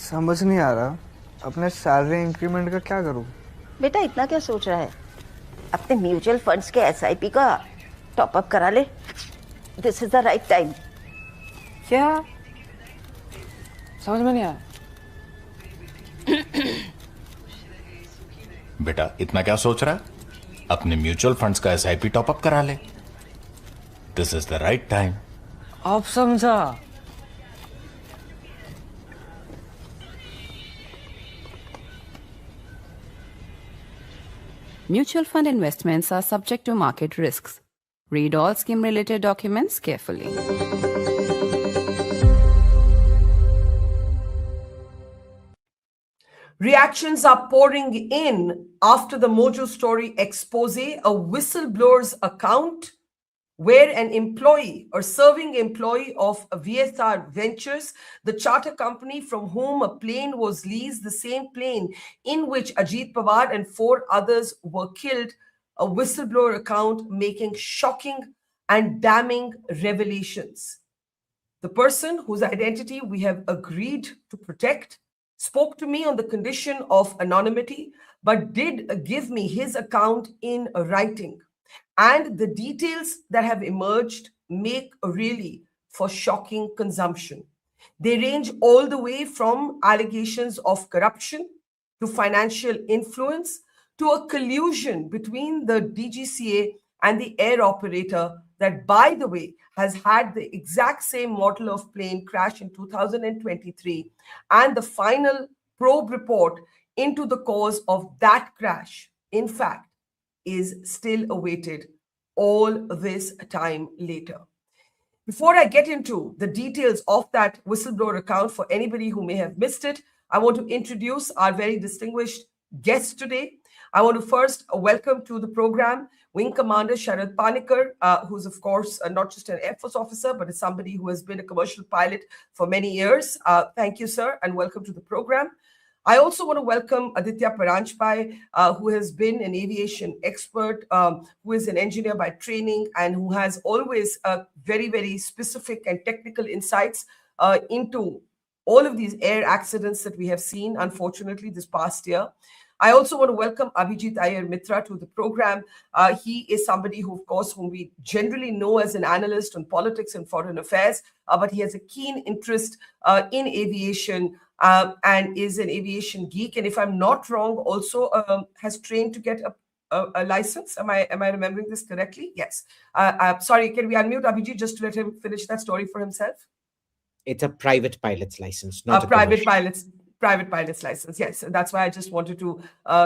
समझ नहीं आ रहा अपने सैलरी इंक्रीमेंट का क्या करूं। बेटा इतना क्या सोच रहा है? अपने म्यूचुअल फंड्स के एसआईपी का टॉप अप करा ले। This is the right time. क्या समझ में नहीं आया? बेटा इतना क्या सोच रहा है? अपने म्यूचुअल फंड्स का एसआईपी टॉप अप करा ले। This is the right time. आप समझा? Mutual fund investments are subject to market risks. Read all scheme-related documents carefully. Reactions are pouring in after the Mojo story expose, a whistleblower's account where an employee or serving employee of VSR Ventures, the charter company from whom a plane was leased, the same plane in which Ajit Pawar and 4 others were killed, a whistleblower account making shocking and damning revelations. The person whose identity we have agreed to protect spoke to me on the condition of anonymity, but did give me his account in writing. And the details that have emerged make really for shocking consumption. They range all the way from allegations of corruption to financial influence to a collusion between the DGCA and the air operator that, by the way, has had the exact same model of plane crash in 2023, and the final probe report into the cause of that crash, in fact, is still awaited all this time later. Before I get into the details of that whistleblower account, for anybody who may have missed it, I want to introduce our very distinguished guest today. I want to first welcome to the program Wing Commander Sharad Panikkar, who's of course not just an Air Force officer, but is somebody who has been a commercial pilot for many years. Thank you, sir, and welcome to the program. I also want to welcome Aditya Paranjpai, who has been an aviation expert, who is an engineer by training, and who has always very, very specific and technical insights into all of these air accidents that we have seen, unfortunately, this past year. I also want to welcome Abhijit Iyer Mitra to the program. He is somebody who, of course, whom we generally know as an analyst on politics and foreign affairs, but he has a keen interest in aviation and is an aviation geek. And if I'm not wrong, also has trained to get a license. Am I remembering this correctly? Yes. Sorry, can we unmute Abhijit just to let him finish that story for himself? It's a private pilot's license, not a private pilot's license. Yes, that's why I just wanted to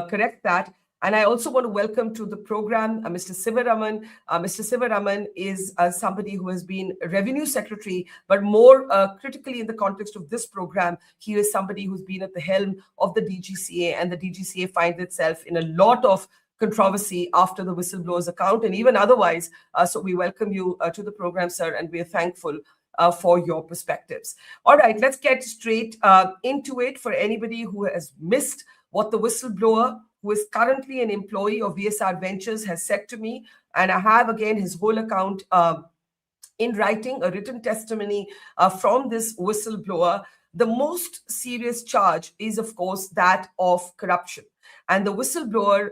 correct that. And I also want to welcome to the program Mr. Sivaraman. Mr. Sivaraman is somebody who has been Revenue Secretary, but more critically in the context of this program, he is somebody who's been at the helm of the DGCA, and the DGCA finds itself in a lot of controversy after the whistleblower's account and even otherwise. So we welcome you to the program, sir, and we are thankful for your perspectives. All right, let's get straight into it. For anybody who has missed what the whistleblower, who is currently an employee of VSR Ventures, has said to me, and I have again his whole account in writing, a written testimony from this whistleblower. The most serious charge is, of course, that of corruption. And the whistleblower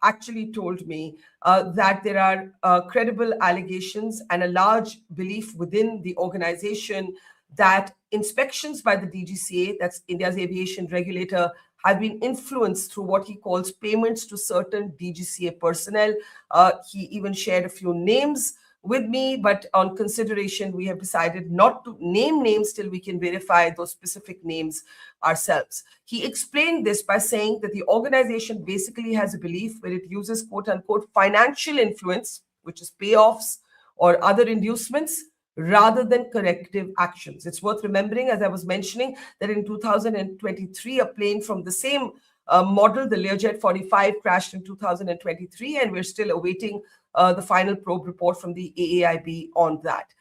actually told me that there are credible allegations and a large belief within the organization that inspections by the DGCA, that's India's aviation regulator, have been influenced through what he calls payments to certain DGCA personnel. He even shared a few names with me, but on consideration, we have decided not to name names till we can verify those specific names ourselves. He explained this by saying that the organization basically has a belief where it uses quote unquote financial influence, which is payoffs or other inducements, rather than corrective actions. It's worth remembering, as I was mentioning, that in 2023, a plane from the same model, the Learjet 45, crashed in 2023, and we're still awaiting the final probe report from the AAIB on that.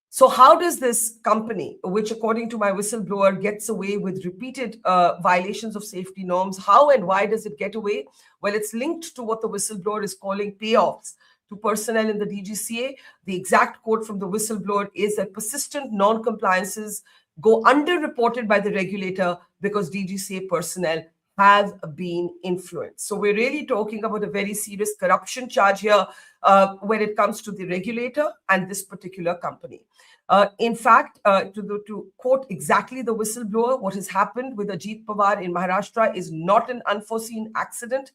So how does this company, which according to my whistleblower gets away with repeated violations of safety norms, how and why does it get away? Well, it's linked to what the whistleblower is calling payoffs to personnel in the DGCA. The exact quote from the whistleblower is that persistent non-compliances go underreported by the regulator, because DGCA personnel have been influenced. So we're really talking about a very serious corruption charge here when it comes to the regulator and this particular company. In fact, to quote exactly the whistleblower, what has happened with Ajit Pawar in Maharashtra is not an unforeseen accident.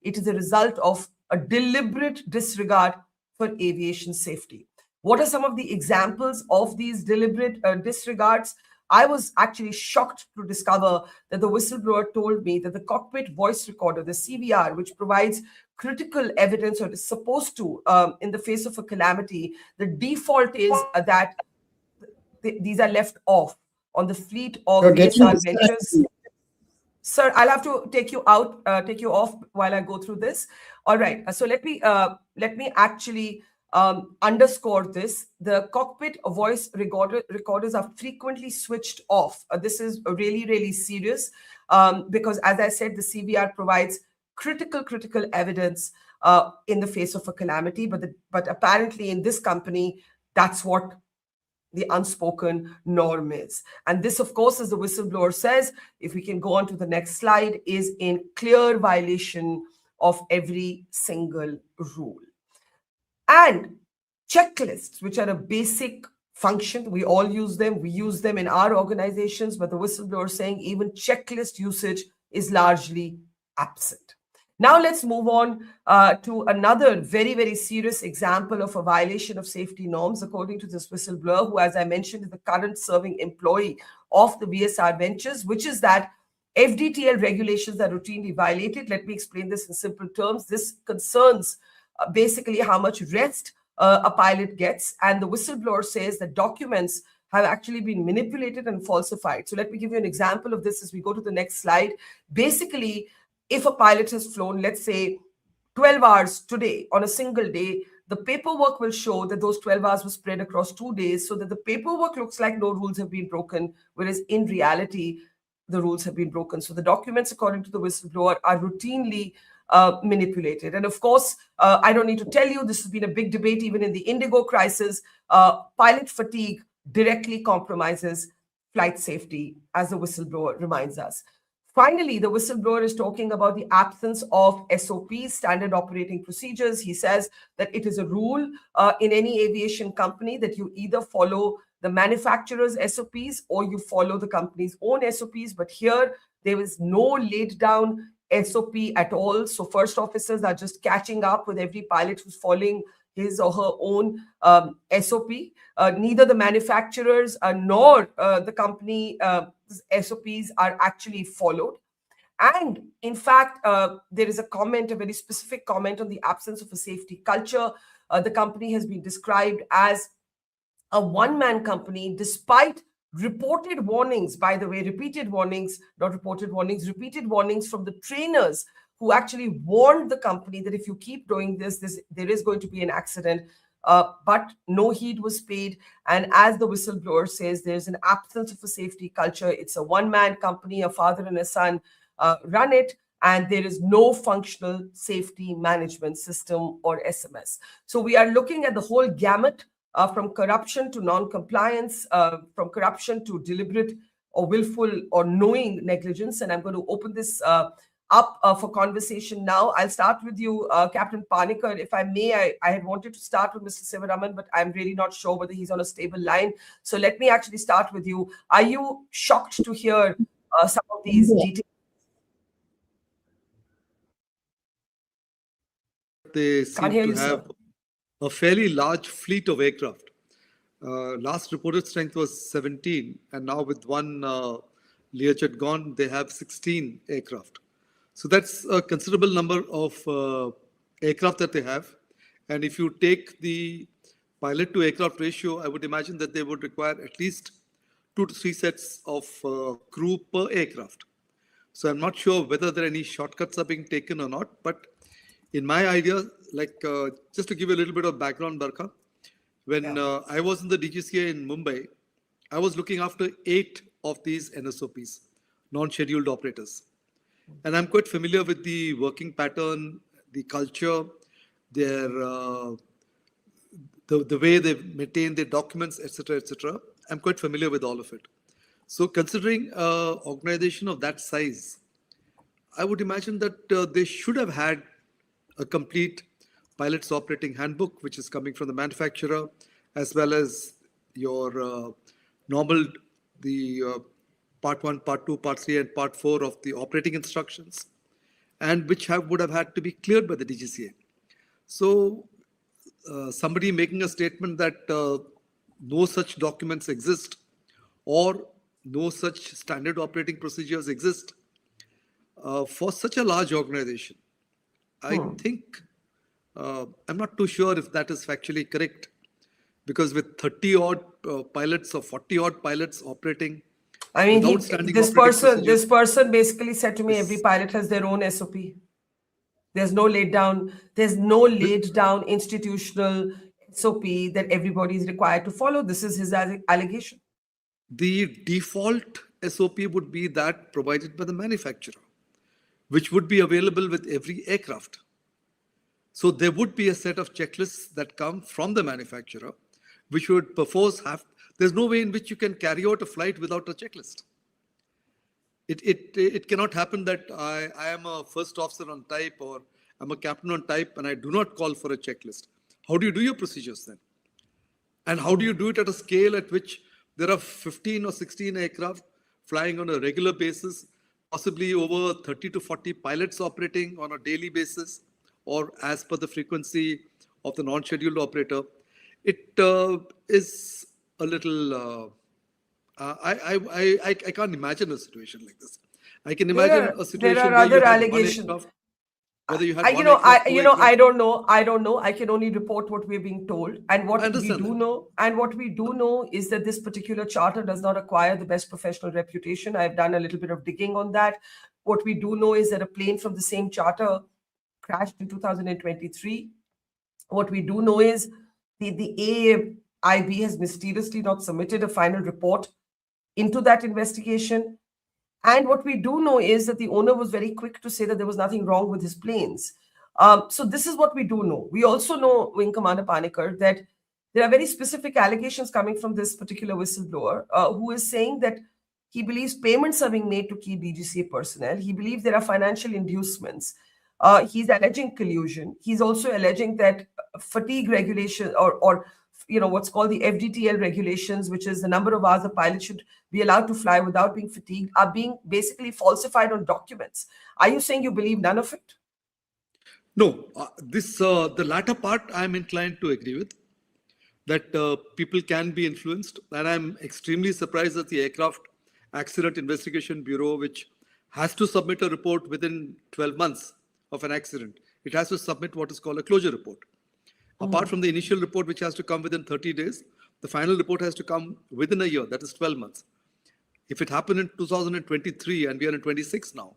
It is a result of a deliberate disregard for aviation safety. What are some of the examples of these deliberate disregards? I was actually shocked to discover that the whistleblower told me that the Cockpit Voice Recorder, the CVR, which provides critical evidence or is supposed to in the face of a calamity, the default is that these are left off on the fleet of VSR Ventures. Sir, I'll have to take you off while I go through this. All right. So let me actually underscore this. The cockpit voice recorders are frequently switched off. This is really, really serious because, as I said, the CVR provides critical evidence in the face of a calamity. But apparently in this company, that's what the unspoken norm is. And this, of course, as the whistleblower says, if we can go on to the next slide, is in clear violation of every single rule. And checklists, which are a basic function, we all use them. We use them in our organizations, but the whistleblower is saying even checklist usage is largely absent. Now let's move on to another very, very serious example of a violation of safety norms, according to this whistleblower, who, as I mentioned, is the current serving employee of the VSR Ventures, which is that FDTL regulations are routinely violated. Let me explain this in simple terms. This concerns basically how much rest a pilot gets. And the whistleblower says that documents have actually been manipulated and falsified. So let me give you an example of this as we go to the next slide. Basically, if a pilot has flown, let's say, 12 hours today on a single day, the paperwork will show that those 12 hours were spread across 2 days so that the paperwork looks like no rules have been broken, whereas in reality, the rules have been broken. So the documents, according to the whistleblower, are routinely manipulated. And of course, I don't need to tell you, this has been a big debate even in the Indigo crisis. Pilot fatigue directly compromises flight safety, as the whistleblower reminds us. Finally, the whistleblower is talking about the absence of SOPs, standard operating procedures. He says that it is a rule in any aviation company that you either follow the manufacturer's SOPs or you follow the company's own SOPs. But here, there is no laid down SOP at all. So first officers are just catching up with every pilot who's following his or her own SOP. Neither the manufacturers nor the company SOPs are actually followed. And in fact, there is a comment, a very specific comment on the absence of a safety culture. The company has been described as a one-man company, despite reported warnings, by the way, repeated warnings from the trainers who actually warned the company that if you keep doing this, there is going to be an accident. But no heed was paid. And as the whistleblower says, there's an absence of a safety culture. It's a one-man company, a father and a son run it, and there is no functional safety management system or SMS. So we are looking at the whole gamut from corruption to non-compliance, from corruption to deliberate or willful or knowing negligence. And I'm going to open this up for conversation now. I'll start with you, Captain Panikkar. If I may, I had wanted to start with Mr. Sivaraman, but I'm really not sure whether he's on a stable line. So let me actually start with you. Are you shocked to hear some of these details? They seem to have a fairly large fleet of aircraft. Last reported strength was 17, and now with one Learjet gone, they have 16 aircraft. So that's a considerable number of aircraft that they have. And if you take the pilot to aircraft ratio, I would imagine that they would require at least 2 to 3 sets of crew per aircraft. So I'm not sure whether there are any shortcuts are being taken or not. But in my idea, like just to give you a little bit of background, Barkha, when I was in the DGCA in Mumbai, I was looking after 8 of these NSOPs, non-scheduled operators. And I'm quite familiar with the working pattern, the culture, their the way they maintain their documents, etc., etc. I'm quite familiar with all of it. So considering organization of that size, I would imagine that they should have had a complete pilot's operating handbook, which is coming from the manufacturer, as well as your normal, the part 1, part 2, part 3, and part 4 of the operating instructions, and which would have had to be cleared by the DGCA. So somebody making a statement that no such documents exist or no such standard operating procedures exist for such a large organization, I think, I'm not too sure if that is factually correct, because with 30 odd pilots or 40 odd pilots operating, I mean, this person basically said to me, every pilot has their own SOP. There's no laid down institutional SOP that everybody is required to follow. This is his allegation. The default SOP would be that provided by the manufacturer, which would be available with every aircraft. So there would be a set of checklists that come from the manufacturer, which would perforce have. There's no way in which you can carry out a flight without a checklist. It cannot happen that I am a first officer on type or I'm a captain on type and I do not call for a checklist. How do you do your procedures then? And how do you do it at a scale at which there are 15 or 16 aircraft flying on a regular basis, possibly over 30 to 40 pilots operating on a daily basis, or as per the frequency of the non-scheduled operator? It is a little... I can't imagine a situation like this. I can imagine a situation there are where other you had allegations. one aircraft, whether you had I one don't know. I don't know. I can only report what we're being told. And what we do know is that this particular charter does not acquire the best professional reputation. I've done a little bit of digging on that. What we do know is that a plane from the same charter crashed in 2023. What we do know is the AIB has mysteriously not submitted a final report into that investigation. And what we do know is that the owner was very quick to say that there was nothing wrong with his planes. So this is what we do know. We also know, Wing Commander Panikkar, that there are very specific allegations coming from this particular whistleblower who is saying that he believes payments are being made to key DGCA personnel. He believes there are financial inducements. He's alleging collusion. He's also alleging that fatigue regulation or what's called the FDTL regulations, which is the number of hours a pilot should be allowed to fly without being fatigued, are being basically falsified on documents. Are you saying you believe none of it? No, the latter part I'm inclined to agree with, that people can be influenced. And I'm extremely surprised that the Aircraft Accident Investigation Bureau, which has to submit a report within 12 months of an accident, it has to submit what is called a closure report. Apart from the initial report, which has to come within 30 days, the final report has to come within a year, that is 12 months. If it happened in 2023 and we are in 26 now,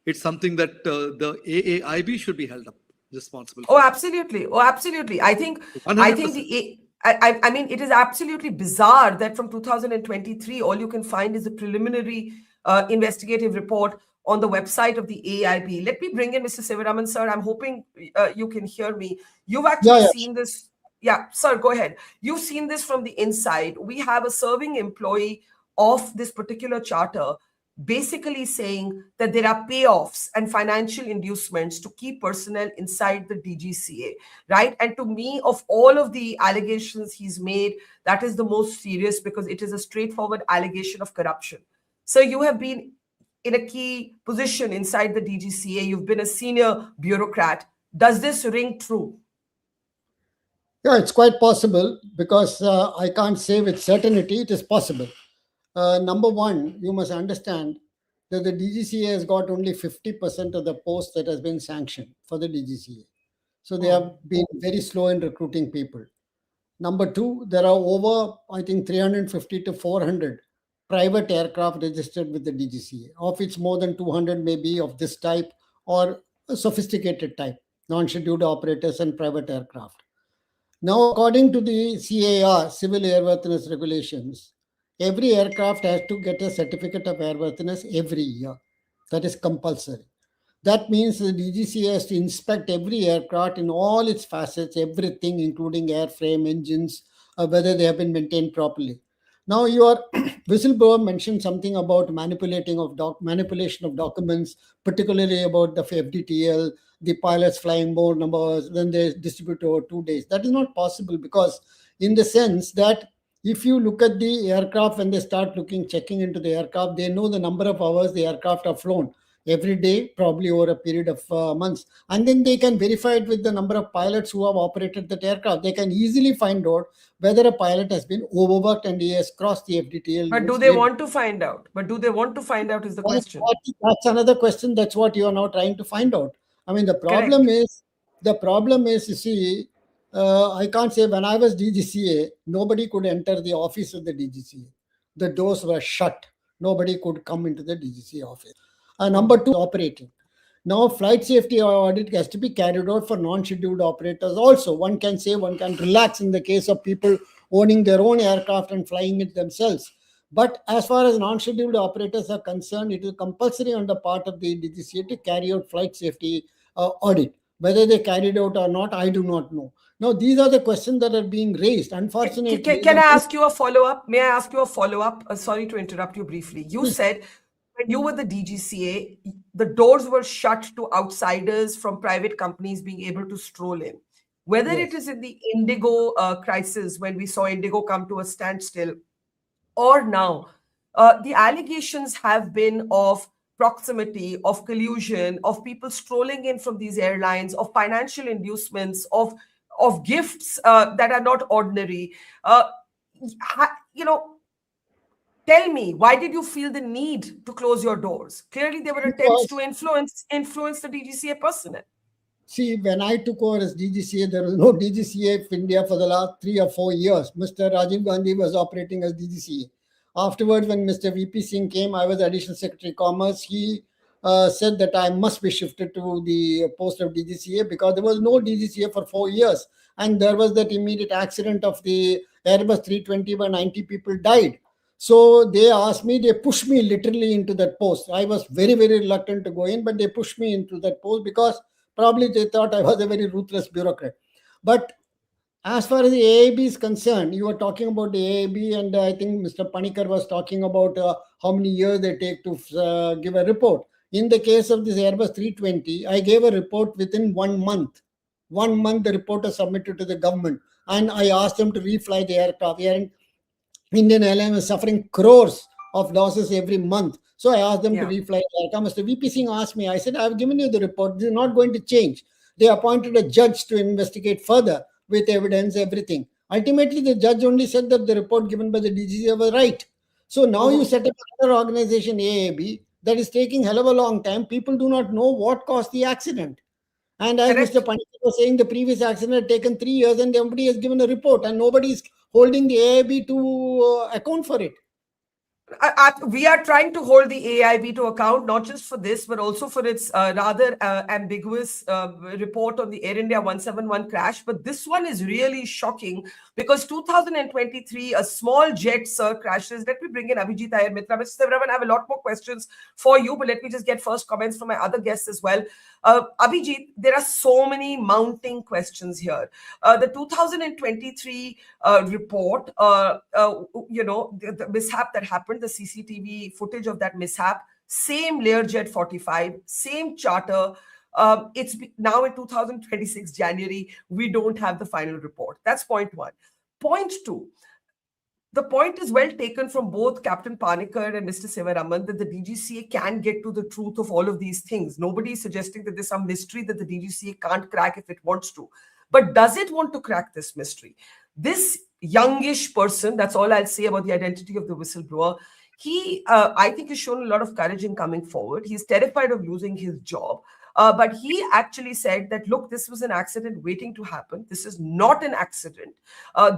it's something that the AAIB should be held up responsible for. Oh, absolutely. I think it is absolutely bizarre that from 2023, all you can find is a preliminary investigative report on the website of the AIB. Let me bring in Mr. Sivaraman, sir. I'm hoping you can hear me. You've actually seen this. Yeah, sir, go ahead. You've seen this from the inside. We have a serving employee of this particular charter basically saying that there are payoffs and financial inducements to key personnel inside the DGCA, right? And to me, of all of the allegations he's made, that is the most serious because it is a straightforward allegation of corruption. So you have been in a key position inside the DGCA. You've been a senior bureaucrat. Does this ring true? Yeah, it's quite possible because I can't say with certainty it is possible. Number one, you must understand that the DGCA has got only 50% of the posts that has been sanctioned for the DGCA. So they have been very slow in recruiting people. Number two, there are over, I think, 350 to 400 private aircraft registered with the DGCA, of which more than 200 may be of this type or a sophisticated type, non-scheduled operators and private aircraft. Now, according to the CAR, Civil Airworthiness Regulations, every aircraft has to get a certificate of airworthiness every year. That is compulsory. That means the DGCA has to inspect every aircraft in all its facets, everything, including airframe, engines, whether they have been maintained properly. Now, your whistleblower mentioned something about manipulation of documents, particularly about the FDTL, the pilots flying more numbers, then they distribute over 2 days. That is not possible because, in the sense that if you look at the aircraft, when they start checking into the aircraft, they know the number of hours the aircraft are flown every day, probably over a period of months. And then they can verify it with the number of pilots who have operated that aircraft. They can easily find out whether a pilot has been overworked and he has crossed the FDTL. But do they want to find out? But do they want to find out is the question. That's another question. That's what you are now trying to find out. I mean, the problem is, you see, I can't say when I was DGCA, nobody could enter the office of the DGCA. The doors were shut. Nobody could come into the DGCA office. Number two, operating. Now, flight safety audit has to be carried out for non-scheduled operators also. One can say one can relax in the case of people owning their own aircraft and flying it themselves. But as far as non-scheduled operators are concerned, it is compulsory on the part of the DGCA to carry out flight safety audit. Whether they carried out or not, I do not know. Now, these are the questions that are being raised. Unfortunately, can I ask you a follow-up? May I ask you a follow-up? Sorry to interrupt you briefly. You said when you were the DGCA, the doors were shut to outsiders from private companies being able to stroll in. Whether it is in the Indigo crisis, when we saw Indigo come to a standstill, or now, the allegations have been of proximity, of collusion, of people strolling in from these airlines, of financial inducements, of gifts that are not ordinary. Tell me, why did you feel the need to close your doors? Clearly, there were attempts to influence the DGCA personnel. See, when I took over as DGCA, there was no DGCA of India for the last 3 or 4 years. Mr. Rajiv Gandhi was operating as DGCA. Afterwards, when Mr. VP Singh came, I was Additional Secretary of Commerce. He said that I must be shifted to the post of DGCA because there was no DGCA for 4 years. And there was that immediate accident of the Airbus 320 where 90 people died. So they asked me, they pushed me literally into that post. I was very, very reluctant to go in, but they pushed me into that post because probably they thought I was a very ruthless bureaucrat. But as far as the AAB is concerned, you were talking about the AAB, and I think Mr. Panikkar was talking about how many years they take to give a report. In the case of this Airbus 320, I gave a report within 1 month. 1 month, the report was submitted to the government, and I asked them to refly the aircraft. Indian Airlines was suffering crores of losses every month. So I asked them to refly the aircraft. Mr. VP Singh asked me, I said, I've given you the report. This is not going to change. They appointed a judge to investigate further with evidence, everything. Ultimately, the judge only said that the report given by the DGCA was right. So now you set up another organization, AAB, that is taking hell of a long time. People do not know what caused the accident. And as Mr. Panikkar was saying, the previous accident had taken 3 years and nobody has given a report and nobody is holding the AIB to account for it. We are trying to hold the AIB to account, not just for this, but also for its rather ambiguous report on the Air India 171 crash. But this one is really shocking because 2023, a small jet, sir, crashes. Let me bring in Abhijit Iyer Mitra. Mr. Sevaraman, I have a lot more questions for you, but let me just get first comments from my other guests as well. Abhijit, there are so many mounting questions here. The 2023 report, the mishap that happened, the CCTV footage of that mishap, same Learjet 45, same charter. It's now in 2026 January, we don't have the final report. That's point one. Point two, the point is well taken from both Captain Panikkar and Mr. Sivaraman that the DGCA can get to the truth of all of these things. Nobody is suggesting that there's some mystery that the DGCA can't crack if it wants to. But does it want to crack this mystery? This youngish person, that's all I'll say about the identity of the whistleblower, he, I think, has shown a lot of courage in coming forward. He's terrified of losing his job. But he actually said that, look, this was an accident waiting to happen. This is not an accident.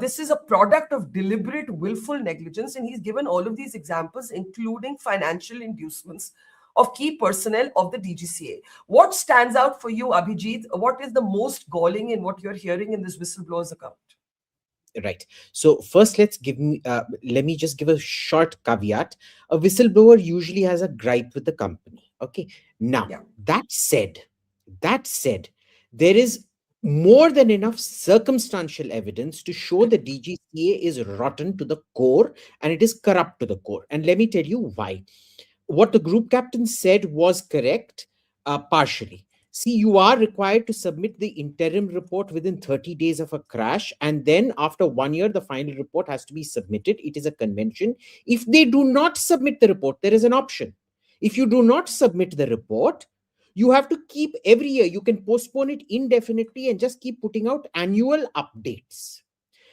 This is a product of deliberate, willful negligence. And he's given all of these examples, including financial inducements of key personnel of the DGCA. What stands out for you, Abhijit? What is the most galling in what you're hearing in this whistleblower's account? Right. So first, let me just give a short caveat. A whistleblower usually has a gripe with the company. Okay. Now, that said, there is more than enough circumstantial evidence to show the DGCA is rotten to the core and it is corrupt to the core. And let me tell you why. What the group captain said was correct, partially. See, you are required to submit the interim report within 30 days of a crash, and then after 1 year, the final report has to be submitted. It is a convention. If they do not submit the report, there is an option. If you do not submit the report, you have to keep every year, you can postpone it indefinitely and just keep putting out annual updates.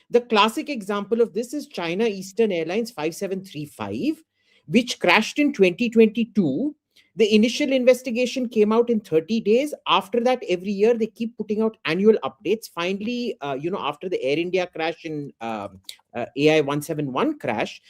The classic example of this is China Eastern Airlines 5735, which crashed in 2022. The initial investigation came out in 30 days. After that, every year they keep putting out annual updates. Finally, after the Air India crash in AI 171 crash,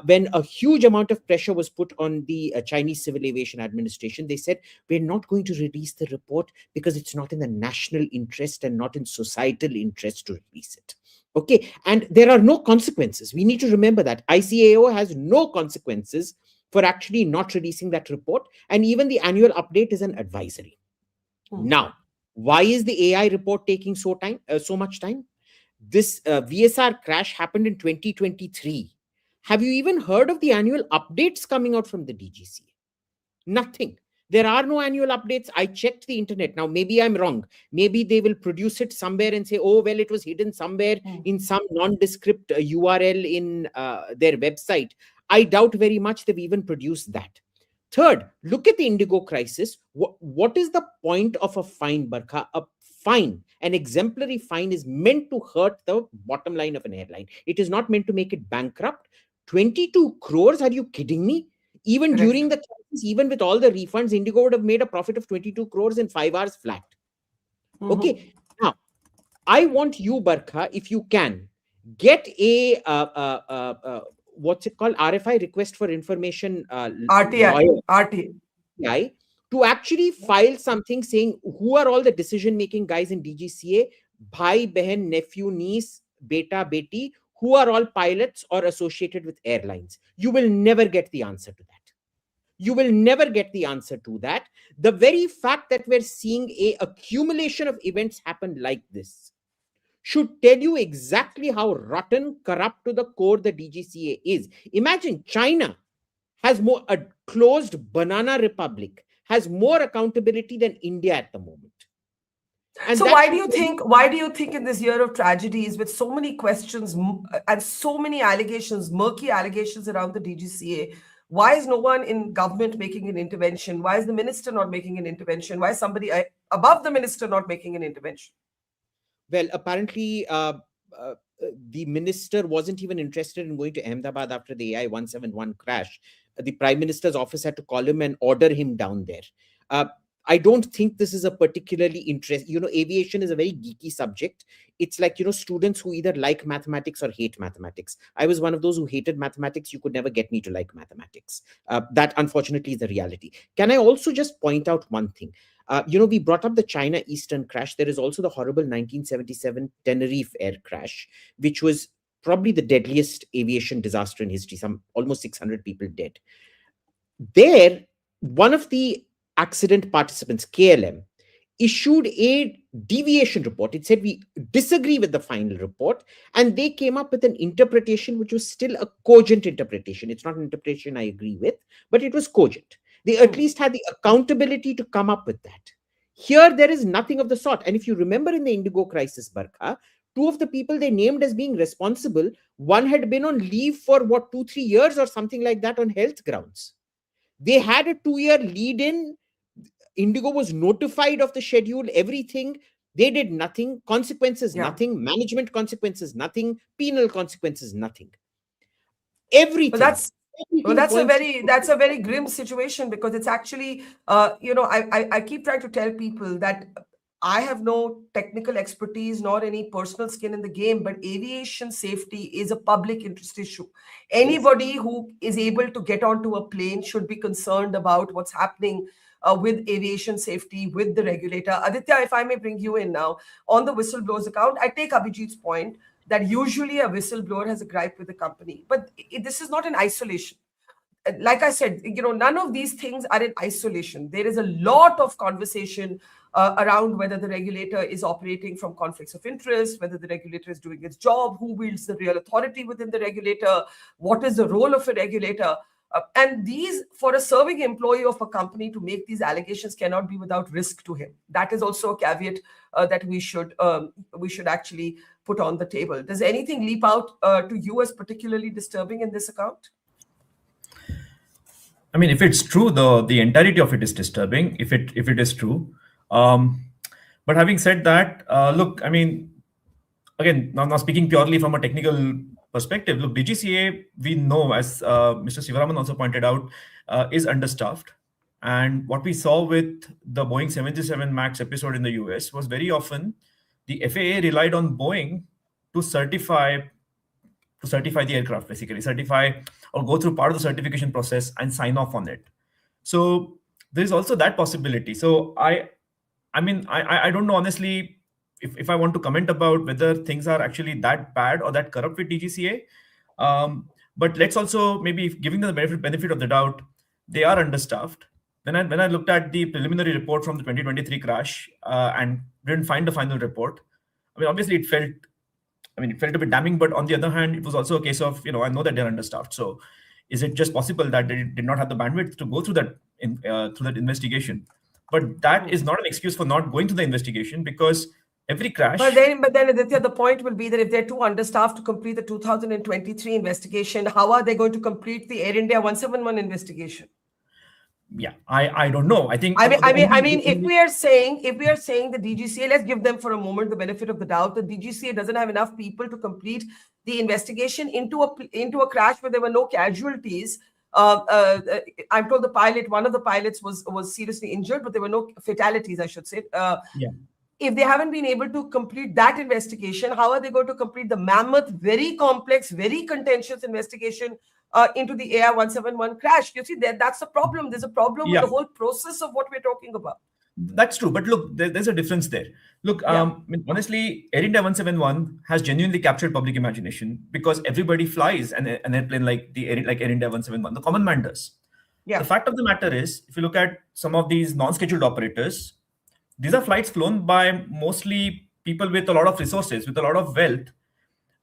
when a huge amount of pressure was put on the Chinese Civil Aviation Administration, they said, we're not going to release the report because it's not in the national interest and not in societal interest to release it. Okay, and there are no consequences. We need to remember that ICAO has no consequences for actually not releasing that report. And even the annual update is an advisory. Now, why is the AI report taking so much time? This VSR crash happened in 2023. Have you even heard of the annual updates coming out from the DGCA? Nothing. There are no annual updates. I checked the internet. Now, maybe I'm wrong. Maybe they will produce it somewhere and say, oh, well, it was hidden somewhere in some nondescript URL in their website. I doubt very much they've even produced that. Third, look at the Indigo crisis. What is the point of a fine, Barkha? A fine, an exemplary fine, is meant to hurt the bottom line of an airline. It is not meant to make it bankrupt. 22 crores? Are you kidding me? Even during the crisis, even with all the refunds, Indigo would have made a profit of 22 crores in 5 hours flat. Okay. Now, I want you, Barkha, if you can, get a what's it called? RFI, request for information. RTI, to actually file something saying who are all the decision-making guys in DGCA, bhai, behan, nephew, niece, beta, beti, who are all pilots or associated with airlines. You will never get the answer to that. You will never get the answer to that. The very fact that we're seeing a accumulation of events happen like this should tell you exactly how rotten, corrupt to the core the DGCA is. Imagine China has a closed banana republic, has more accountability than India at the moment. And so why do you think in this year of tragedies, with so many questions and so many allegations, murky allegations around the DGCA, why is no one in government making an intervention? Why is the minister not making an intervention? Why is somebody above the minister not making an intervention? Well, apparently, the minister wasn't even interested in going to Ahmedabad after the AI 171 crash. The Prime Minister's office had to call him and order him down there. I don't think this is a particularly aviation is a very geeky subject. It's like, students who either like mathematics or hate mathematics. I was one of those who hated mathematics. You could never get me to like mathematics. That, unfortunately, is the reality. Can I also just point out one thing? We brought up the China Eastern crash. There is also the horrible 1977 Tenerife air crash, which was probably the deadliest aviation disaster in history. Almost 600 people dead. There, one of the accident participants, KLM, issued a deviation report. It said, we disagree with the final report. And they came up with an interpretation which was still a cogent interpretation. It's not an interpretation I agree with, but it was cogent. They at least had the accountability to come up with that. Here, there is nothing of the sort. And if you remember in the Indigo crisis, Barkha, two of the people they named as being responsible, one had been on leave for 2-3 years or something like that on health grounds. They had a 2-year lead-in. Indigo was notified of the schedule, everything. They did nothing. Consequences, nothing. Management consequences, nothing. Penal consequences, nothing. Everything. That's a very grim situation, because it's actually, I keep trying to tell people that I have no technical expertise nor any personal skin in the game, but aviation safety is a public interest issue. Anybody who is able to get onto a plane should be concerned about what's happening with aviation safety, with the regulator. Aditya, if I may bring you in now, on the whistleblowers account, I take Abhijit's point that usually a whistleblower has a gripe with the company, but this is not in isolation. like I said, none of these things are in isolation. There is a lot of conversation around whether the regulator is operating from conflicts of interest, whether the regulator is doing its job, who wields the real authority within the regulator, what is the role of a regulator. And these, for a serving employee of a company to make these allegations cannot be without risk to him. That is also a caveat that we should actually put on the table. Does anything leap out to you as particularly disturbing in this account? I mean, if it's true, the entirety of it is disturbing. If it is true, but having said that, look, I mean, again, now speaking purely from a technical perspective, look, DGCA, we know, as Mr. Sivaraman also pointed out, is understaffed. And what we saw with the Boeing 737 MAX episode in the US was very often the FAA relied on Boeing to certify the aircraft, basically certify or go through part of the certification process and sign off on it. So there is also that possibility. So I don't know, honestly, if I want to comment about whether things are actually that bad or that corrupt with DGCA. But let's also maybe, giving them the benefit of the doubt, they are understaffed. When I looked at the preliminary report from the 2023 crash and didn't find the final report, I mean, obviously it felt a bit damning, but on the other hand, it was also a case of, I know that they're understaffed. So is it just possible that they did not have the bandwidth to go through that investigation? But that is not an excuse for not going to the investigation, because every crash. But then, Aditya, the point will be that if they're too understaffed to complete the 2023 investigation, how are they going to complete the Air India 171 investigation? Yeah, I don't know. I think. I mean, if we are saying the DGCA, let's give them for a moment the benefit of the doubt. The DGCA doesn't have enough people to complete the investigation into a crash where there were no casualties. I'm told one of the pilots was seriously injured, but there were no fatalities, I should say. Yeah. If they haven't been able to complete that investigation, how are they going to complete the mammoth, very complex, very contentious investigation into the AR-171 crash? You see, that's the problem. There's a problem with the whole process of what we're talking about. That's true. But look, there's a difference there. Look, honestly, Air India 171 has genuinely captured public imagination, because everybody flies an airplane like Air India 171. The common man does. Yeah. The fact of the matter is, if you look at some of these non-scheduled operators, these are flights flown by mostly people with a lot of resources, with a lot of wealth.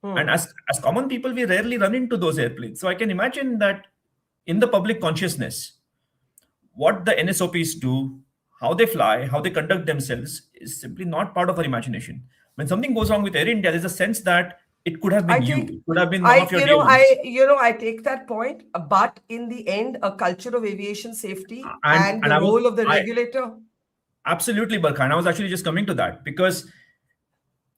And as common people, we rarely run into those airplanes. So I can imagine that in the public consciousness, what the NSOPs do, how they fly, how they conduct themselves is simply not part of our imagination. When something goes wrong with Air India, there's a sense that it could have been it could have been one of your I take that point, but in the end, a culture of aviation safety and the role of the regulator. Absolutely, Barkha. And I was actually just coming to that, because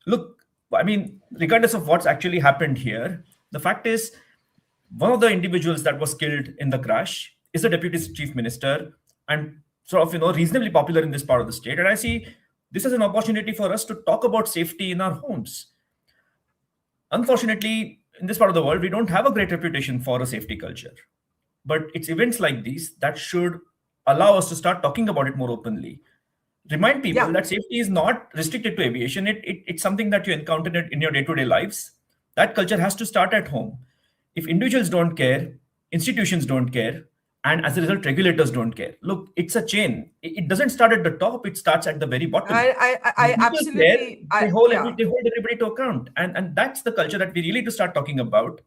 look, I mean, regardless of what's actually happened here, the fact is, one of the individuals that was killed in the crash is the Deputy Chief Minister, and sort of, reasonably popular in this part of the state. And I see this as an opportunity for us to talk about safety in our homes. Unfortunately, in this part of the world, we don't have a great reputation for a safety culture. But it's events like these that should allow us to start talking about it more openly. Remind people that safety is not restricted to aviation. It's something that you encounter in your day-to-day lives. That culture has to start at home. If individuals don't care, institutions don't care, and as a result, regulators don't care. Look, it's a chain. It doesn't start at the top. It starts at the very bottom. I absolutely. They hold everybody to account. And that's the culture that we really need to start talking about.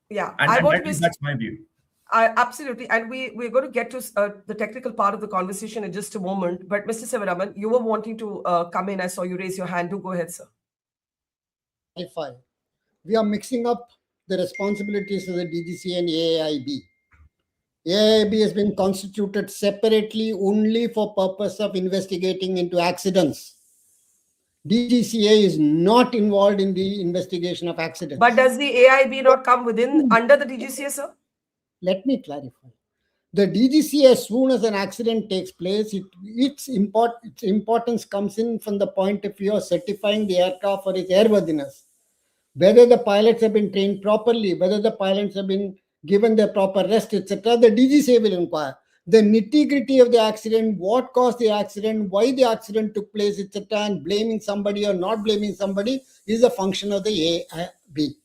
Yeah. That's my view. Absolutely. And we're going to get to the technical part of the conversation in just a moment. But Mr. Sivaraman, you were wanting to come in. I saw you raise your hand. Do go ahead, sir. We are mixing up the responsibilities of the DGCA and AIIB. AIIB has been constituted separately only for purpose of investigating into accidents. DGCA is not involved in the investigation of accidents. But does the AIIB not come under the DGCA, sir? Let me clarify. The DGCA, as soon as an accident takes place, its importance comes in from the point of view of certifying the aircraft for its airworthiness. Whether the pilots have been trained properly, whether the pilots have been given their proper rest, etc., the DGCA will inquire. The nitty-gritty of the accident, what caused the accident, why the accident took place, etc., and blaming somebody or not blaming somebody is a function of the AIB.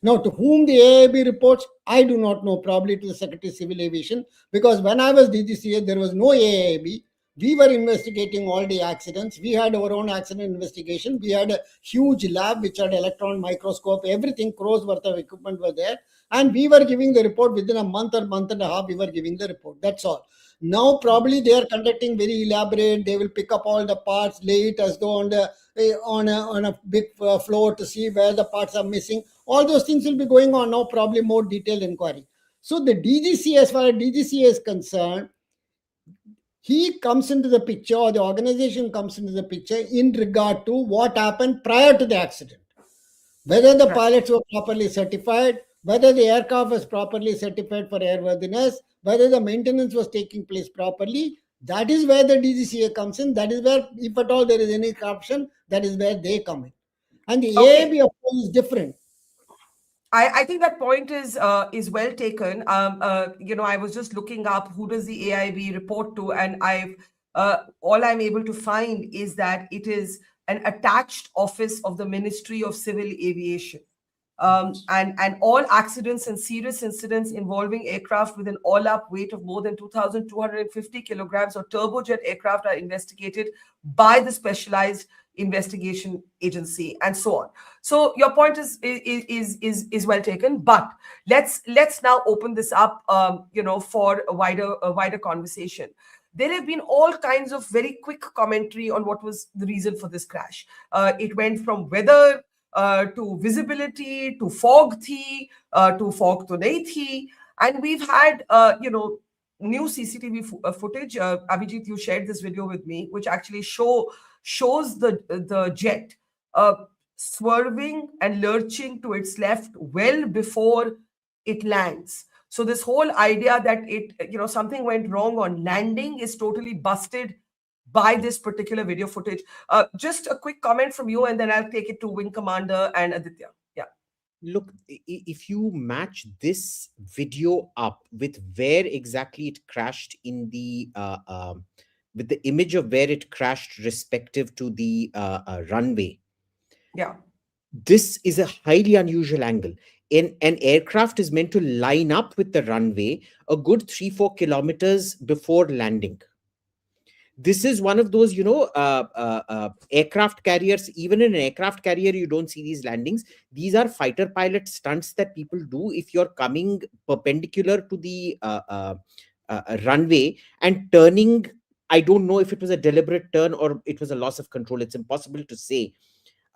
Now, to whom the AIB reports, I do not know, probably to the Secretary of Civil Aviation, because when I was DGCA, there was no AIB. We were investigating all the accidents. We had our own accident investigation. We had a huge lab which had electron microscope, everything, crores worth of equipment were there. And we were giving the report within a month or month and a half, we were giving the report. That's all. Now, probably they are conducting very elaborate. They will pick up all the parts, lay it as though on a big floor to see where the parts are missing. All those things will be going on now, probably more detailed inquiry. So the DGCA, as far as DGCA is concerned, he comes into the picture, or the organization comes into the picture in regard to what happened prior to the accident. Whether the pilots were properly certified, whether the aircraft was properly certified for airworthiness, whether the maintenance was taking place properly. That is where the DGCA comes in. That is where, if at all there is any corruption, that is where they come in. And the AIB, of course, is different. I think that point is well taken. I was just looking up who does the AIB report to, and all I'm able to find is that it is an attached office of the Ministry of Civil Aviation. And all accidents and serious incidents involving aircraft with an all-up weight of more than 2,250 kilograms or turbojet aircraft are investigated by the specialized investigation agency, and so on. So your point is well taken. But let's now open this up, for a wider conversation. There have been all kinds of very quick commentary on what was the reason for this crash. It went from weather to visibility, to fog thi, to fog to nahi thi. And we've had, new CCTV footage. Abhijit, you shared this video with me, which actually shows the jet swerving and lurching to its left well before it lands. So this whole idea that something went wrong on landing is totally busted by this particular video footage. Just a quick comment from you, and then I'll take it to Wing Commander and Aditya. Yeah. Look, if you match this video up with where exactly it crashed in the with the image of where it crashed respective to the runway. Yeah. This is a highly unusual angle. An aircraft is meant to line up with the runway a good 3-4 kilometers before landing. This is one of those, aircraft carriers. Even in an aircraft carrier, you don't see these landings. These are fighter pilot stunts that people do if you're coming perpendicular to the runway and turning. I don't know if it was a deliberate turn or it was a loss of control. It's impossible to say,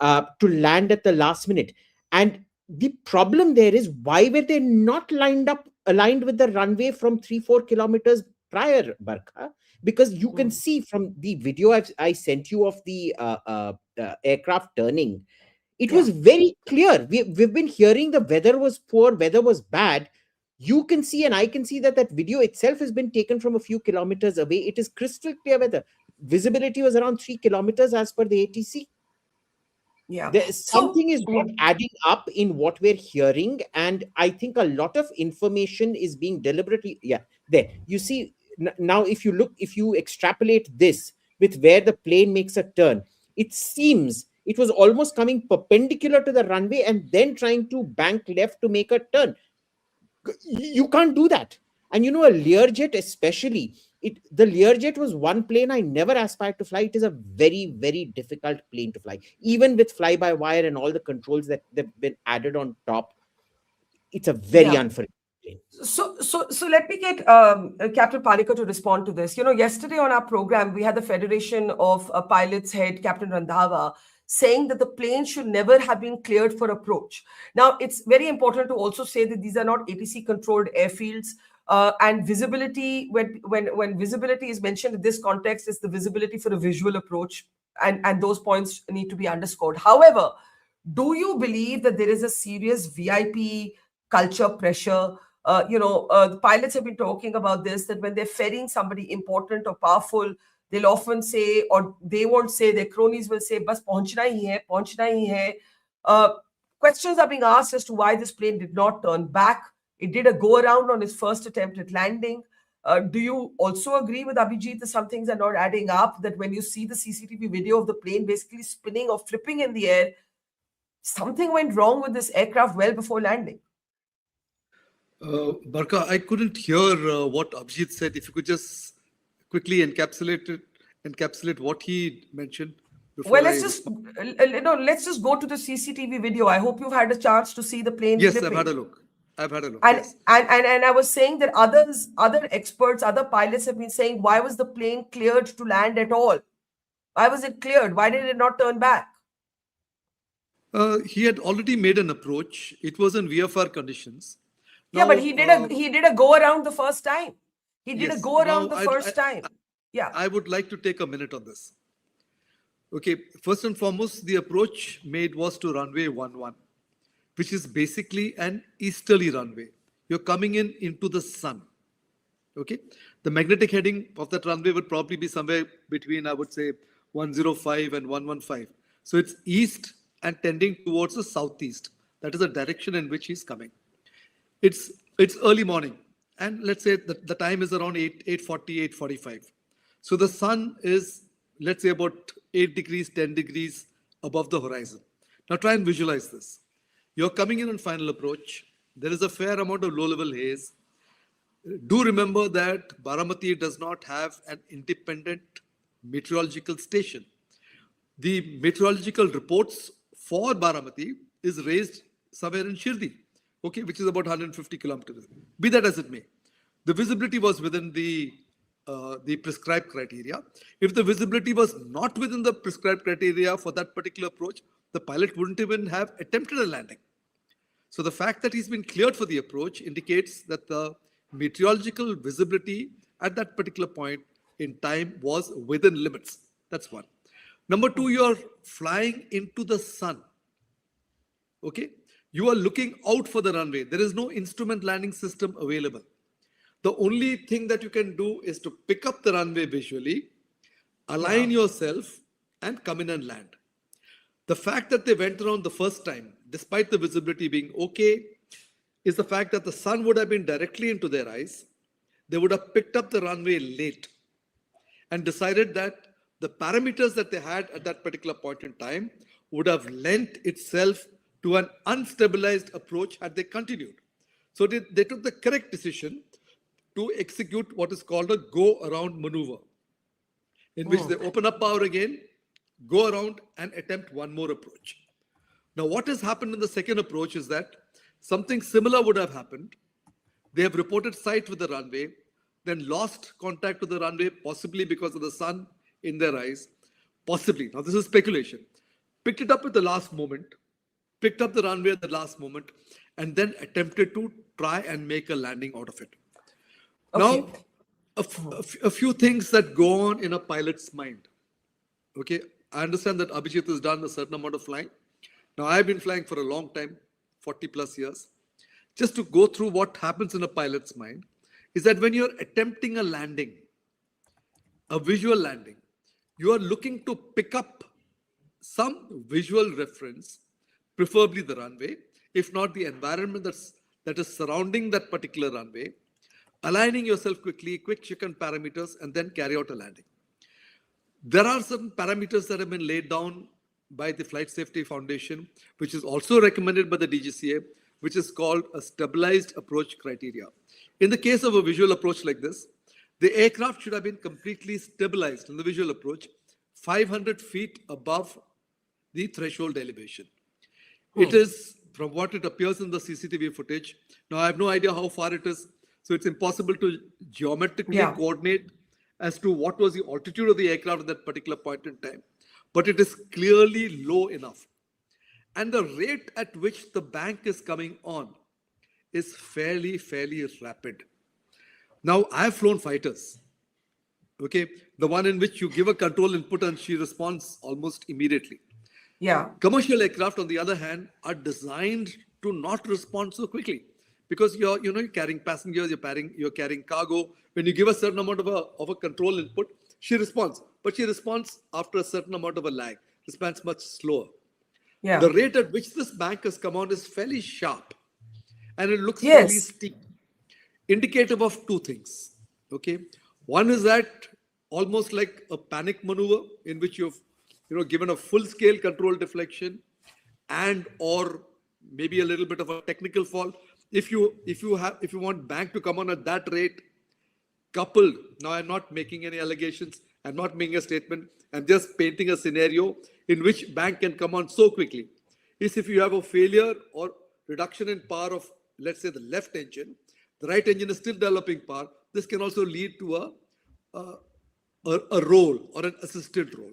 to land at the last minute. And the problem there is, why were they not aligned with the runway from 3-4 kilometers prior, Barkha? Because you can see from the video I sent you of the aircraft turning, it was very clear. We've been hearing the weather was poor, weather was bad. You can see, and I can see that video itself has been taken from a few kilometers away. It is crystal clear weather. Visibility was around 3 kilometers as per the ATC. Yeah. Something is not adding up in what we're hearing, and I think a lot of information is being deliberately. Yeah, there. You see, now if you extrapolate this with where the plane makes a turn, it seems it was almost coming perpendicular to the runway and then trying to bank left to make a turn. You can't do that. And a Learjet especially, the Learjet was one plane I never aspired to fly. It is a very, very difficult plane to fly. Even with fly-by-wire and all the controls that have been added on top, it's a very unforgiving plane. So let me get Captain Palika to respond to this. Yesterday on our program, we had the Federation of Pilots head, Captain Randhawa, saying that the plane should never have been cleared for approach. Now, it's very important to also say that these are not ATC-controlled airfields. And visibility, when visibility is mentioned in this context, is the visibility for a visual approach, and those points need to be underscored. However, do you believe that there is a serious VIP culture pressure? The pilots have been talking about this, that when they're ferrying somebody important or powerful, they'll often say, or they won't say, their cronies will say, "Bas pahunchna hi hai." Questions are being asked as to why this plane did not turn back. It did a go around on its first attempt at landing. Do you also agree with Abhijit that some things are not adding up? That when you see the CCTV video of the plane basically spinning or flipping in the air, something went wrong with this aircraft well before landing. Barkha, I couldn't hear what Abhijit said. If you could just quickly encapsulate what he mentioned. Well, let's just go to the CCTV video. I hope you've had a chance to see the plane. Yes, flipping. I've had a look. And, Yes. and I was saying that other experts, other pilots have been saying, why was the plane cleared to land at all? Why was it cleared? Why did it not turn back? He had already made an approach. It was in VFR conditions. Yeah, but he did a go around the first time. He did Yes. a go around Now, the first time. Yeah. I would like to take a minute on this. Okay, first and foremost, the approach made was to runway 11, which is basically an easterly runway. You're coming into the sun. Okay, the magnetic heading of that runway would probably be somewhere between, I would say, 105 and 115. So it's east and tending towards the southeast. That is the direction in which he's coming. It's early morning, and let's say the time is around 8:40, 8:45. So the sun is, let's say, about 8 degrees, 10 degrees above the horizon. Now try and visualize this. You're coming in on final approach. There is a fair amount of low-level haze. Do remember that Baramati does not have an independent meteorological station. The meteorological reports for Baramati is raised somewhere in Shirdi, okay, which is about 150 kilometers. Be that as it may, the visibility was within the prescribed criteria. If the visibility was not within the prescribed criteria for that particular approach, the pilot wouldn't even have attempted a landing. So the fact that he's been cleared for the approach indicates that the meteorological visibility at that particular point in time was within limits. That's one. Number two, you're flying into the sun. Okay? You are looking out for the runway. There is no instrument landing system available. The only thing that you can do is to pick up the runway visually, align yourself, and come in and land. The fact that they went around the first time, despite the visibility being okay, is the fact that the sun would have been directly into their eyes. They would have picked up the runway late and decided that the parameters that they had at that particular point in time would have lent itself to an unstabilized approach had they continued. So they took the correct decision to execute what is called a go-around maneuver, in which they open up power again, go around and attempt one more approach. Now, what has happened in the second approach is that something similar would have happened. They have reported sight with the runway, then lost contact with the runway, possibly because of the sun in their eyes, possibly. Now, this is speculation. Picked it up at the last moment, picked up the runway at the last moment, and then attempted to try and make a landing out of it. Okay. Now, a few things that go on in a pilot's mind. Okay, I understand that Abhijit has done a certain amount of flying. Now, I've been flying for a long time, 40 plus years. Just to go through what happens in a pilot's mind is that when you're attempting a landing, a visual landing, you are looking to pick up some visual reference, preferably the runway, if not the environment that is surrounding that particular runway, aligning yourself quickly, quick check on parameters, and then carry out a landing. There are certain parameters that have been laid down by the Flight Safety Foundation, which is also recommended by the DGCA, which is called a stabilized approach criteria. In the case of a visual approach like this, the aircraft should have been completely stabilized in the visual approach, 500 feet above the threshold elevation. It is, from what it appears in the CCTV footage, now I have no idea how far it is, so it's impossible to geometrically coordinate as to what was the altitude of the aircraft at that particular point in time. But it is clearly low enough. And the rate at which the bank is coming on is fairly rapid. Now, I've flown fighters, okay? The one in which you give a control input and she responds almost immediately. Yeah. Commercial aircraft, on the other hand, are designed to not respond so quickly because you're carrying passengers, you're carrying cargo. When you give a certain amount of a control input, she responds, but she responds after a certain amount of a lag. Responds much slower. Yeah. The rate at which this bank has come on is fairly sharp, and it looks fairly steep, indicative of two things. Okay, one is that almost like a panic maneuver in which you've given a full-scale control deflection and or maybe a little bit of a technical fault. If you want bank to come on at that rate, coupled, now I'm not making any allegations, I'm not making a statement, I'm just painting a scenario in which bank can come on so quickly, is if you have a failure or reduction in power of, let's say, the left engine, the right engine is still developing power, this can also lead to a role or an assistant role.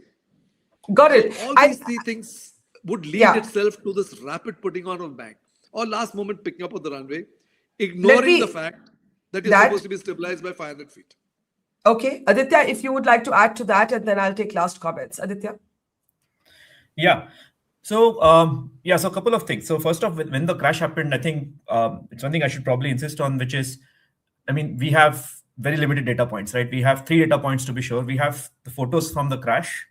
Got it. So all these three things would lead itself to this rapid putting on of bank or last moment picking up on the runway, ignoring the fact that you're supposed to be stabilized by 500 feet. Okay. Aditya, if you would like to add to that, and then I'll take last comments. Aditya? Yeah. So, so a couple of things. So first off, when the crash happened, I think it's one thing I should probably insist on, which is, I mean, we have very limited data points, right? We have 3 data points to be sure. We have the photos from the crash.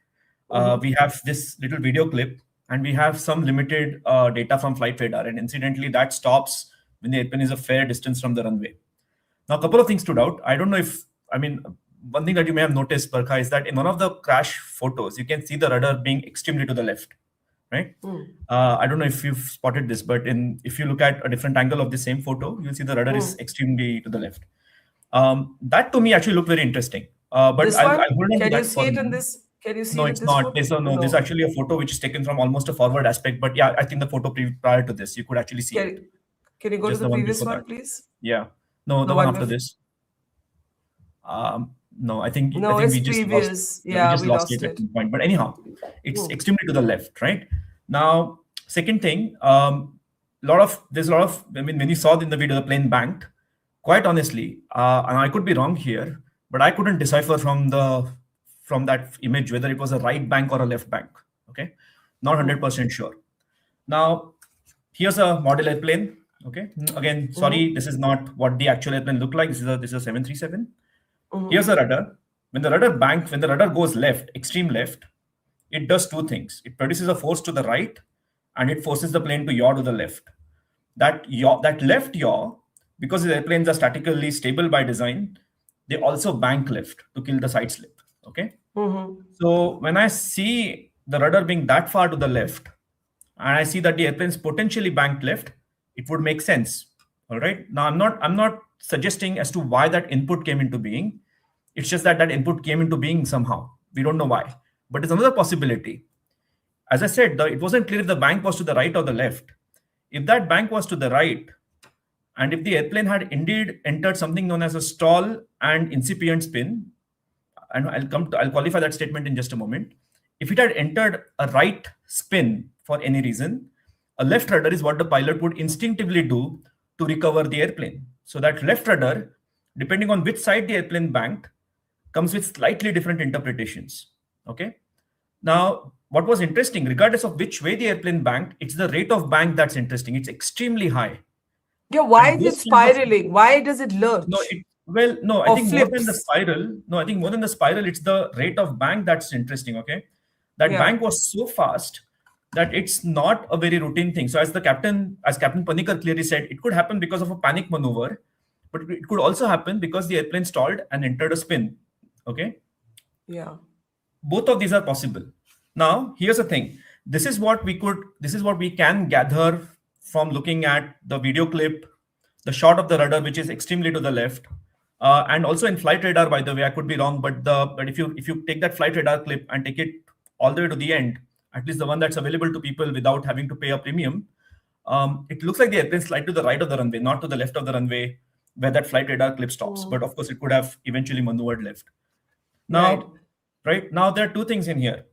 We have this little video clip, and we have some limited data from flight radar. And incidentally, that stops when the airplane is a fair distance from the runway. Now, a couple of things stood out. I don't know if, I mean, one thing that you may have noticed, Barkha, is that in one of the crash photos, you can see the rudder being extremely to the left, right? I don't know if you've spotted this, but if you look at a different angle of the same photo, you'll see the rudder is extremely to the left. That to me actually looked very interesting. But I'll hold on to that. Can you see it in this? Can you see no, it it's in not. this This is actually a photo which is taken from almost a forward aspect. But yeah, I think the photo prior to this, you could actually see it. Can you go Just to the previous one, that. please? Yeah. No, the one after this. No, I think it's we just previous. lost. Yeah, we lost it at some point. But anyhow, it's extremely to the left, right? Now, second thing, there's a lot of. I mean, when you saw in the video, the plane banked. Quite honestly, and I could be wrong here, but I couldn't decipher from that image whether it was a right bank or a left bank. Okay, not 100% sure. Now, here's a model airplane. Okay, again, sorry, this is not what the actual airplane looked like. This is a 737. Here's a rudder. When the rudder goes left, extreme left, it does 2 things. It produces a force to the right, and it forces the plane to yaw to the left. That left yaw, because the airplanes are statically stable by design, they also bank left to kill the side slip. Okay. So when I see the rudder being that far to the left, and I see that the airplane's potentially banked left, it would make sense. All right. Now I'm not suggesting as to why that input came into being. It's just that input came into being somehow. We don't know why. But it's another possibility. As I said, it wasn't clear if the bank was to the right or the left. If that bank was to the right, and if the airplane had indeed entered something known as a stall and incipient spin, and I'll qualify that statement in just a moment. If it had entered a right spin for any reason, a left rudder is what the pilot would instinctively do to recover the airplane. So that left rudder, depending on which side the airplane banked, comes with slightly different interpretations. Okay. Now, what was interesting, regardless of which way the airplane banked, it's the rate of bank that's interesting. It's extremely high. Yeah, why is it spiraling? Why does it lurch? No, I think more than the spiral. No, I think more than the spiral, it's the rate of bank that's interesting. Okay, that bank was so fast that it's not a very routine thing. So as Captain Panikar clearly said, it could happen because of a panic maneuver, but it could also happen because the airplane stalled and entered a spin. Okay. Yeah. Both of these are possible. Now, here's the thing. This is what we can gather from looking at the video clip, the shot of the rudder, which is extremely to the left, and also in flight radar, by the way, I could be wrong, but if you take that flight radar clip and take it all the way to the end, at least the one that's available to people without having to pay a premium, it looks like the airplane slide to the right of the runway, not to the left of the runway where that flight radar clip stops. But of course, it could have eventually maneuvered left. Now, right now, there are 2 things in here.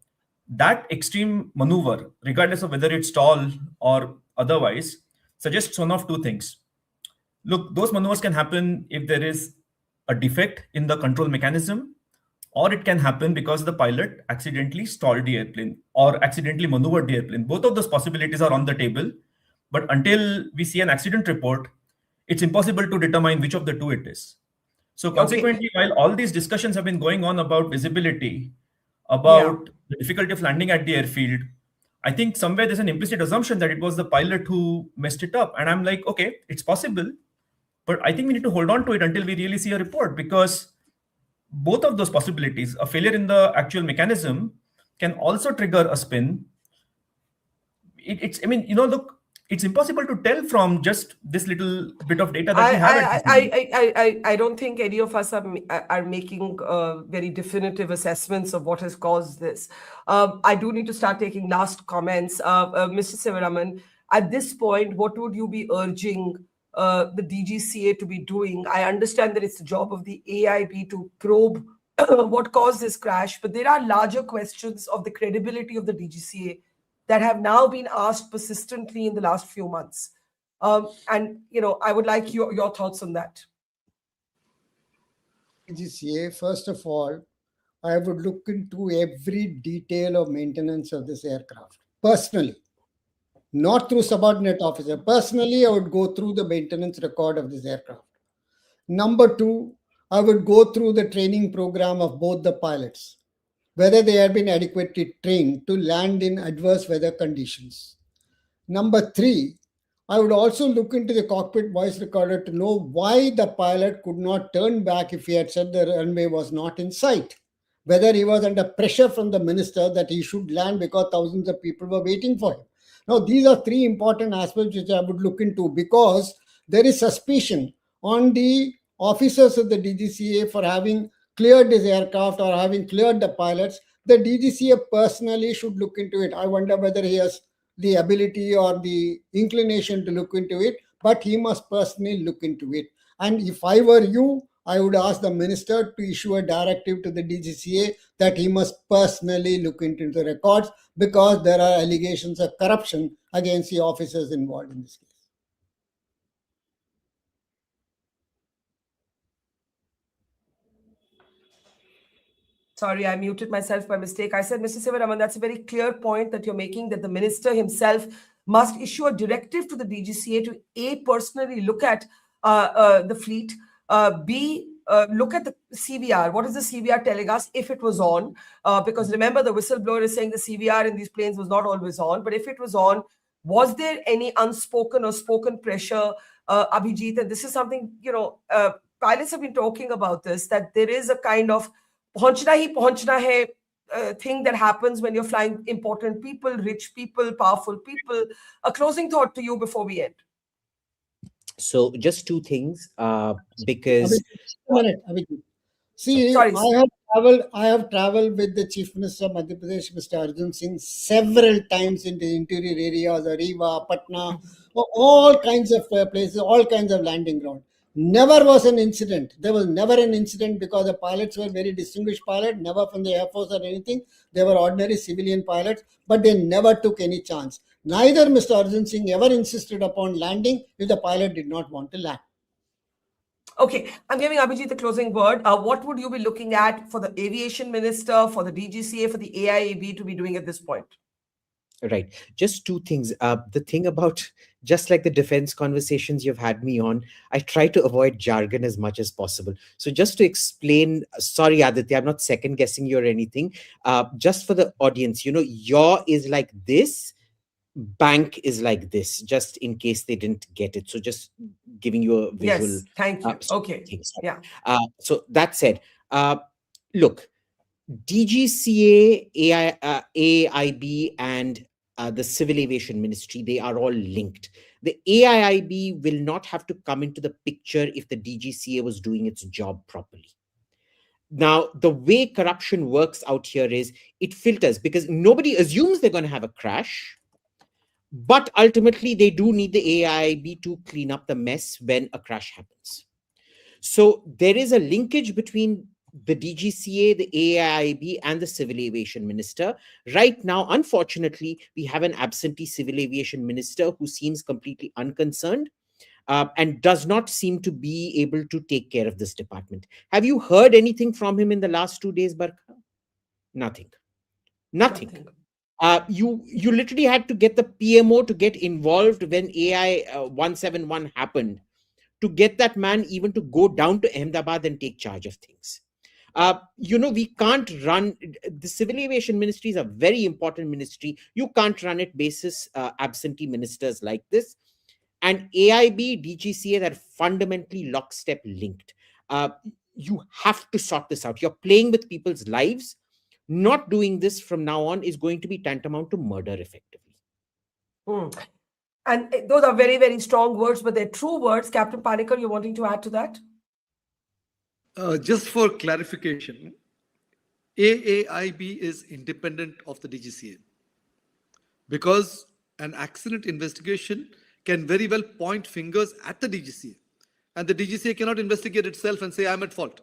That extreme maneuver, regardless of whether it's stall or otherwise, suggests one of 2 things. Look, those maneuvers can happen if there is a defect in the control mechanism, or it can happen because the pilot accidentally stalled the airplane or accidentally maneuvered the airplane. Both of those possibilities are on the table, but until we see an accident report, it's impossible to determine which of the 2 it is. So consequently, while all these discussions have been going on about visibility, about the difficulty of landing at the airfield, I think somewhere there's an implicit assumption that it was the pilot who messed it up. And I'm like, okay, it's possible, but I think we need to hold on to it until we really see a report, because both of those possibilities, a failure in the actual mechanism, can also trigger a spin. it's, I mean, look, it's impossible to tell from just this little bit of data that we have at this moment. I don't think any of us are making very definitive assessments of what has caused this. I do need to start taking last comments. Mr. Sivaraman, at this point, what would you be urging the DGCA to be doing? I understand that it's the job of the AIB to probe what caused this crash, but there are larger questions of the credibility of the DGCA that have now been asked persistently in the last few months. And, I would like your thoughts on that. DGCA, first of all, I would look into every detail of maintenance of this aircraft, personally, not through subordinate officer. Personally, I would go through the maintenance record of this aircraft. Number two, I would go through the training program of both the pilots, whether they had been adequately trained to land in adverse weather conditions. Number three, I would also look into the cockpit voice recorder to know why the pilot could not turn back if he had said the runway was not in sight. Whether he was under pressure from the minister that he should land because thousands of people were waiting for him. Now, these are three important aspects which I would look into, because there is suspicion on the officers of the DGCA for having cleared this aircraft or having cleared the pilots. The DGCA personally should look into it. I wonder whether he has the ability or the inclination to look into it, but he must personally look into it. And if I were you, I would ask the minister to issue a directive to the DGCA that he must personally look into the records, because there are allegations of corruption against the officers involved in this case. Sorry, I muted myself by mistake. I said, Mr. Sivaraman, that's a very clear point that you're making, that the minister himself must issue a directive to the DGCA to A, personally look at the fleet, B, look at the CVR. What is the CVR telling us if it was on? Because remember, the whistleblower is saying the CVR in these planes was not always on. But if it was on, was there any unspoken or spoken pressure, Abhijit? And this is something, pilots have been talking about this, that there is a kind of pahunchna hai thing that happens when you're flying important people, rich people, powerful people. A closing thought to you before we end. So just two things, because Abhijit. See, Sorry. I have traveled with the Chief Minister of Madhya Pradesh, Mr. Arjun Singh, several times in the interior areas, Ariva, Patna, all kinds of places, all kinds of landing ground. Never was an incident. There was never an incident, because the pilots were very distinguished pilots, never from the Air Force or anything. They were ordinary civilian pilots, but they never took any chance. Neither Mr. Arjun Singh ever insisted upon landing if the pilot did not want to land. Okay, I'm giving Abhijit the closing word. What would you be looking at for the aviation minister, for the DGCA, for the AIAB to be doing at this point? Right. Just two things. The thing about, just like the defense conversations you've had me on, I try to avoid jargon as much as possible. So just to explain, sorry, Aditya, I'm not second guessing you or anything. Just for the audience, yaw is like this, bank is like this, just in case they didn't get it. So just giving you a visual. Yes, thank you. Okay. Yeah. So that said, look, DGCA, AIB, and the Civil Aviation Ministry, they are all linked. The AIIB will not have to come into the picture if the DGCA was doing its job properly. Now, the way corruption works out here is it filters, because nobody assumes they're going to have a crash, but ultimately they do need the AIIB to clean up the mess when a crash happens. So there is a linkage between the DGCA, the AIIB, and the Civil Aviation Minister. Right now, unfortunately, we have an absentee Civil Aviation Minister who seems completely unconcerned and does not seem to be able to take care of this department. Have you heard anything from him in the last 2 days, Barkha? Nothing. You literally had to get the PMO to get involved when AI 171 happened, to get that man even to go down to Ahmedabad and take charge of things. We can't run, the Civil Aviation Ministry is a very important ministry. You can't run it basis absentee ministers like this. And AIB, DGCA are fundamentally lockstep linked. You have to sort this out. You're playing with people's lives. Not doing this from now on is going to be tantamount to murder, effectively. And those are very, very strong words, but they're true words. Captain Panikkar, you're wanting to add to that? Just for clarification, AAIB is independent of the DGCA because an accident investigation can very well point fingers at the DGCA, and the DGCA cannot investigate itself and say, I'm at fault.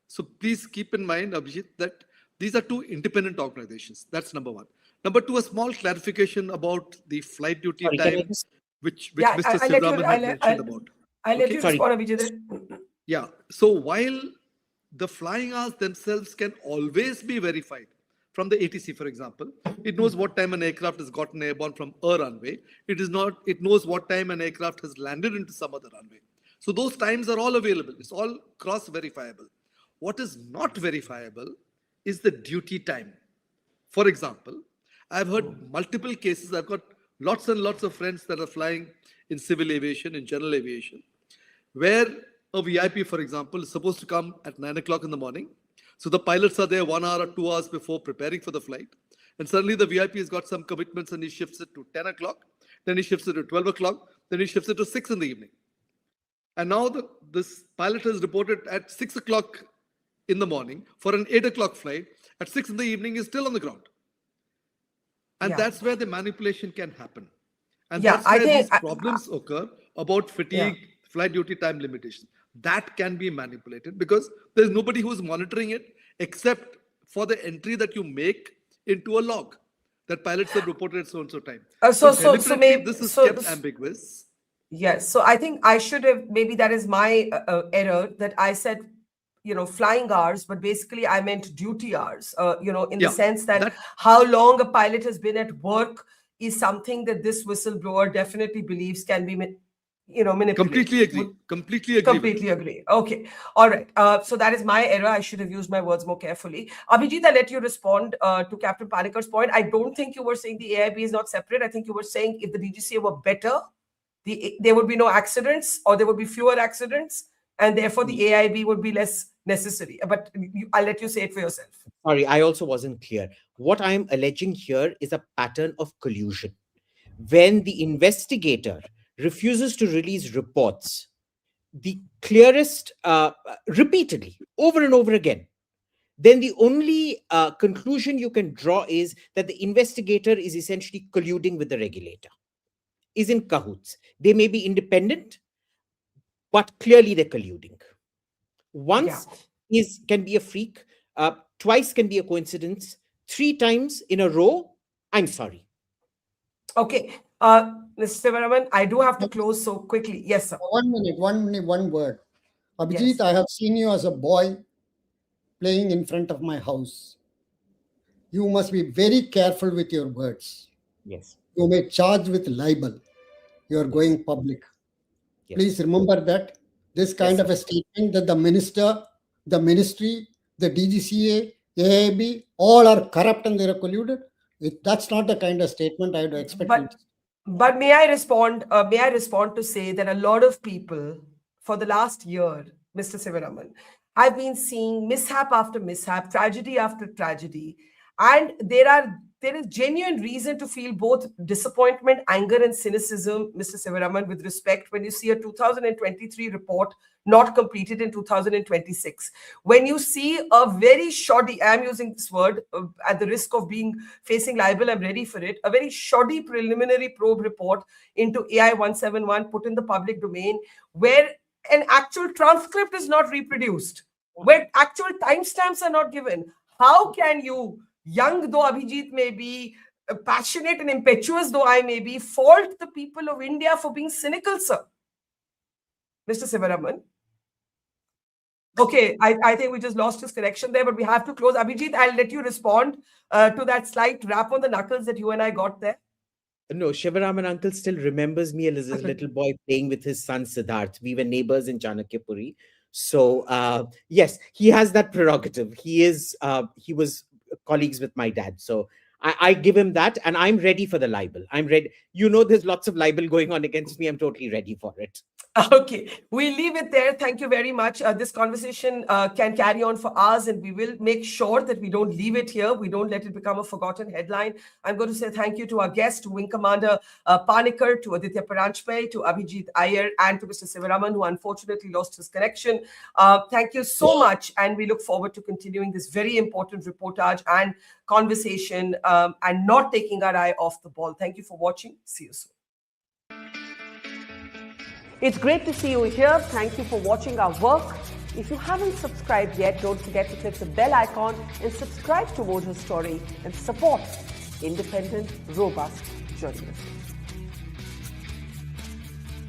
So please keep in mind, Abhijit, that these are two independent organizations. That's number one. Number two, a small clarification about the flight duty time, which Mr. Sivaraman had mentioned about. I'll let you respond, Abhijit. Yeah. So while the flying hours themselves can always be verified from the ATC, for example, it knows what time an aircraft has gotten airborne from a runway. It knows what time an aircraft has landed into some other runway. So those times are all available. It's all cross-verifiable. What is not verifiable is the duty time. For example, I've heard multiple cases. I've got lots and lots of friends that are flying in civil aviation, in general aviation, where a VIP, for example, is supposed to come at 9 o'clock in the morning. So the pilots are there 1 hour or 2 hours before preparing for the flight. And suddenly the VIP has got some commitments and he shifts it to 10 o'clock. Then he shifts it to 12 o'clock. Then he shifts it to 6 in the evening. And now this pilot has reported at 6 o'clock in the morning for an 8 o'clock flight. At 6 in the evening, is still on the ground. And that's where the manipulation can happen. And that's where these problems occur about fatigue, flight duty time limitation. That can be manipulated because there's nobody who's monitoring it except for the entry that you make into a log that pilots have reported at so-and-so time. So maybe this is kept ambiguous. Yes. So I think I should have, maybe that is my error, that I said, flying hours, but basically I meant duty hours, in the sense that how long a pilot has been at work is something that this whistleblower definitely believes can be manipulated. Completely agree. Okay. All right. So that is my error. I should have used my words more carefully. Abhijit, I'll let you respond to Captain Panikkar's point. I don't think you were saying the AIB is not separate. I think you were saying if the DGCA were better, there would be no accidents or there would be fewer accidents, and therefore the AIB would be less necessary. But I'll let you say it for yourself. Sorry, I also wasn't clear. What I'm alleging here is a pattern of collusion. When the investigator refuses to release reports, the clearest, repeatedly, over and over again, then the only conclusion you can draw is that the investigator is essentially colluding with the regulator, is in cahoots. They may be independent, but clearly they're colluding. Once can be a freak, twice can be a coincidence, 3 times in a row, I'm sorry. Okay. Mr. Sivaraman, I do have to close so quickly. Yes, sir. 1 minute, one word. Abhijit, I have seen you as a boy playing in front of my house. You must be very careful with your words. Yes. You may charge with libel. You are going public. Yes. Please remember that this kind of a statement that the minister, the ministry, the DGCA, AIB, all are corrupt and they are colluded. That's not the kind of statement I would expect. But may I respond? To say that a lot of people for the last year, Mr. Sivaraman, I've been seeing mishap after mishap, tragedy after tragedy, and there is genuine reason to feel both disappointment, anger, and cynicism, Mr. Sivaraman, with respect when you see a 2023 report not completed in 2026. When you see a very shoddy, I'm using this word at the risk of facing libel, I'm ready for it, a very shoddy preliminary probe report into AI 171 put in the public domain, where an actual transcript is not reproduced, where actual timestamps are not given. How can you, young though Abhijit may be, passionate and impetuous though I may be, fault the people of India for being cynical, sir? Mr. Sivaraman. Okay, I think we just lost his connection there, but we have to close. Abhijit, I'll let you respond to that slight rap on the knuckles that you and I got there. No, Sivaraman uncle still remembers me as a little boy playing with his son Siddharth. We were neighbors in Chanakyapuri. So, yes, he has that prerogative. He was colleagues with my dad. So I give him that, and I'm ready for the libel. I'm ready. There's lots of libel going on against me. I'm totally ready for it. Okay, we leave it there. Thank you very much. This conversation can carry on for hours, and we will make sure that we don't leave it here. We don't let it become a forgotten headline. I'm going to say thank you to our guest, to Wing Commander Panikkar, to Aditya Paranjpe, to Abhijit Iyer, and to Mr. Sivaraman, who unfortunately lost his connection. Thank you so much, and we look forward to continuing this very important reportage and conversation and not taking our eye off the ball. Thank you for watching. See you soon. It's great to see you here. Thank you for watching our work. If you haven't subscribed yet, don't forget to click the bell icon and subscribe to Mojo Story and support independent, robust journalism.